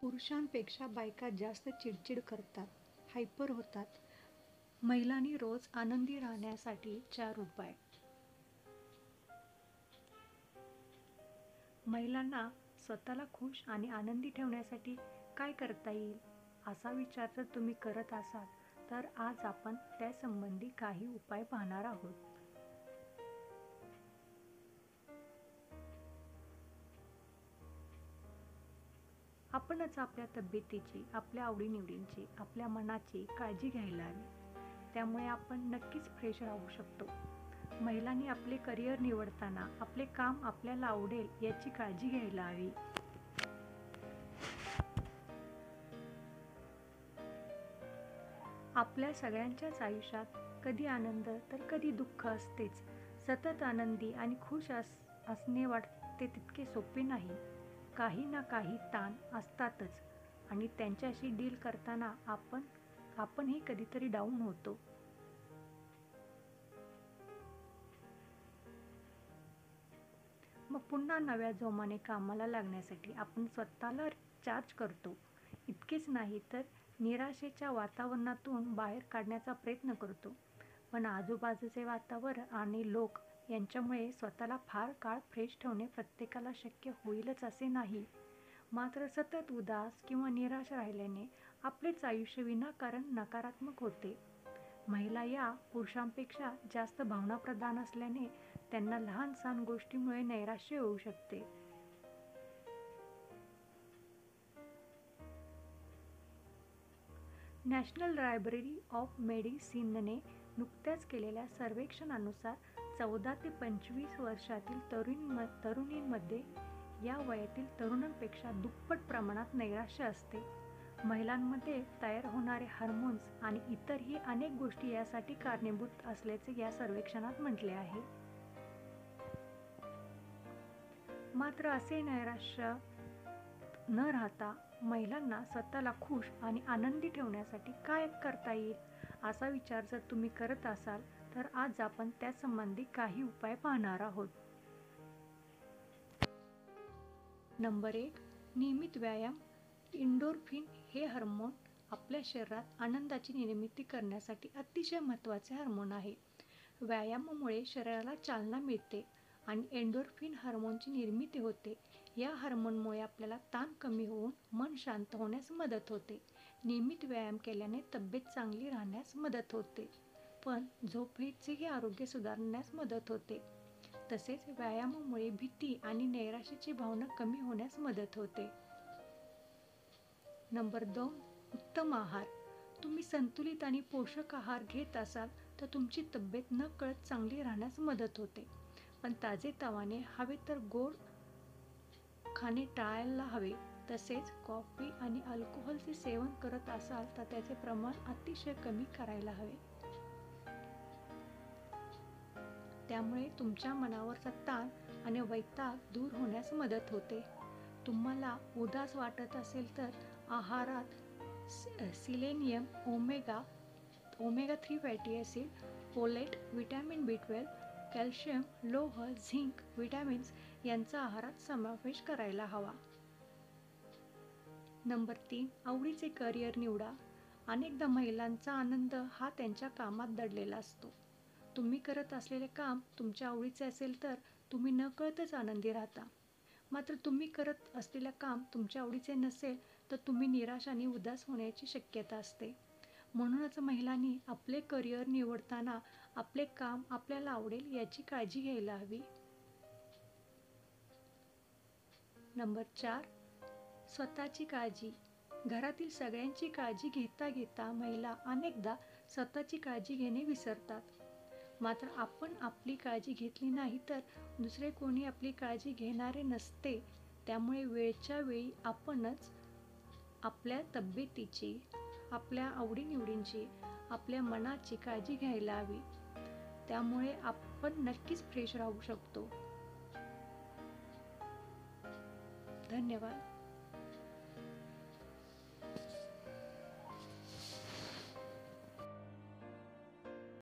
पुरुषांपेक्षा बायका जास्त चिडचिड करतात, हायपर होतात. महिलांनी रोज आनंदी राहण्यासाठी 4 उपाय. महिलांना स्वतःला खुश आणि आनंदी ठेवण्यासाठी काय करता येईल, असा विचार जर तुम्ही करत असाल तर आज आपण त्यासंबंधी काही उपाय पाहणार आहोत. आपणच आपल्या तब्येतीची, आपल्या आवडीनिवडींची, आपल्या मनाची काळजी घ्यायला हवी. त्यामुळे आपण नक्कीच फ्रेश राहू शकतो. महिलांनी आपले करिअर निवडताना आपले काम आपल्याला आवडेल याची काळजी घ्यायला हवी. आपल्या सगळ्यांच्याच आयुष्यात कधी आनंद तर कधी दुःख असतेच. सतत आनंदी आणि खुश असणे वाटते तितके सोपे नाही. काही ना काही ताण असतातच आणि त्यांच्याशी डील करताना आपणही कधीतरी डाऊन होतो. मग पुन्हा नव्या जोमाने कामाला लागण्यासाठी आपण स्वतःला चार्ज करतो. इतकेच नाही तर निराशेच्या वातावरणातून बाहेर काढण्याचा प्रयत्न करतो. पण आजूबाजूचे वातावरण आणि लोक यांच्यामुळे स्वतःला फार काळ फ्रेश ठेवणे प्रत्येकाला शक्य होईलच असे नाही. मात्र सतत उदास किंवा निराश राहिल्याने आपलेच आयुष्य विनाकारण नकारात्मक होते. महिला या पुरुषांपेक्षा जास्त भावनाप्रधान असल्याने त्यांना लहान सहान गोष्टीमुळे नैराश्य येऊ शकते. नॅशनल लायब्ररी ऑफ मेडिसिनने नुकत्याच केलेल्या सर्वेक्षणानुसार 14 ते 25 वर्षातील तरुणींमध्ये या वयातील तरुणांपेक्षा दुप्पट प्रमाणात नैराश्य असते. महिलांमध्ये तयार होणारे हार्मोन्स आणि इतरही अनेक गोष्टी यासाठी कारणीभूत असल्याचे या सर्वेक्षणात म्हटले आहे. मात्र असे नैराश्य न राहता महिलांना स्वतःला खुश आणि आनंदी ठेवण्यासाठी काय करता येईल, असा विचार जर तुम्ही करत असाल तर आज आपण त्यासंबंधी काही उपाय पाहणार आहोत. नंबर 1. नियमित व्यायाम. एंडोर्फिन हे हार्मोन आपल्या शरीरात आनंदाची निर्मिती करण्यासाठी अतिशय महत्त्वाचे हार्मोन आहे. व्यायामामुळे शरीराला चालना मिळते आणि एंडोर्फिन हार्मोनची निर्मिती होते. या हार्मोनमुळे आपल्याला ताण कमी होऊन मन शांत होण्यास मदत होते. नियमित व्यायाम केल्याने तब्येत चांगली राहण्यास मदत होते, पण झोपेचेही आरोग्य सुधारण्यास मदत होते. तसेच व्यायामामुळे भीती आणि नैराश्याची भावना कमी होण्यास मदत होते. नंबर 2. उत्तम आहार. तुम्ही संतुलित आणि पोषक आहार घेत असाल तर तुमची तब्येत नकळत चांगली राहण्यास मदत होते. पण ताजेतवाने हवे तर गोड खाणे टाळायला हवे. तसेच कॉफी आणि अल्कोहोलचे सेवन करत असाल तर त्याचे प्रमाण अतिशय कमी करायला हवे. त्यामुळे तुमच्या मनावरचा ताण आणि वैताग दूर होण्यास मदत होते. तुम्हाला उदास वाटत असेल तर आहारात selenium, omega 3 fatty acid, folate, vitamin B12, calcium, लोह, झिंक, व्हिटॅमिन्स यांचा आहारात समावेश करायला हवा. नंबर 3. आवडीचे करिअर निवडा. अनेकदा महिलांचा आनंद हा त्यांच्या कामात दडलेला असतो. तुम्ही करत असलेले काम तुमच्या आवडीचे असेल तर तुम्ही नकळतच आनंदी राहता. मात्र तुम्ही करत असलेले काम तुमच्या आवडीचे नसेल तर तुम्ही निराश आणि उदास होण्याची शक्यता असते. म्हणूनच महिलांनी आपले करिअर निवडताना आपले काम आपल्याला आवडेल याची काळजी घ्यायला हवी. नंबर 4. स्वतःची काळजी. घरातील सगळ्यांची काळजी घेता घेता महिला अनेकदा स्वतःची काळजी घेणे विसरतात. मात्र आपण आपली काळजी घेतली नाही तर दुसरे कोणी आपली काळजी घेणारे नसते. त्यामुळे वेळच्या वेळी आपणच आपल्या तब्येतीची, आपल्या आवडीनिवडींची, आपल्या मनाची काळजी घ्यायला हवी. त्यामुळे आपण नक्कीच फ्रेश राहू शकतो. धन्यवाद.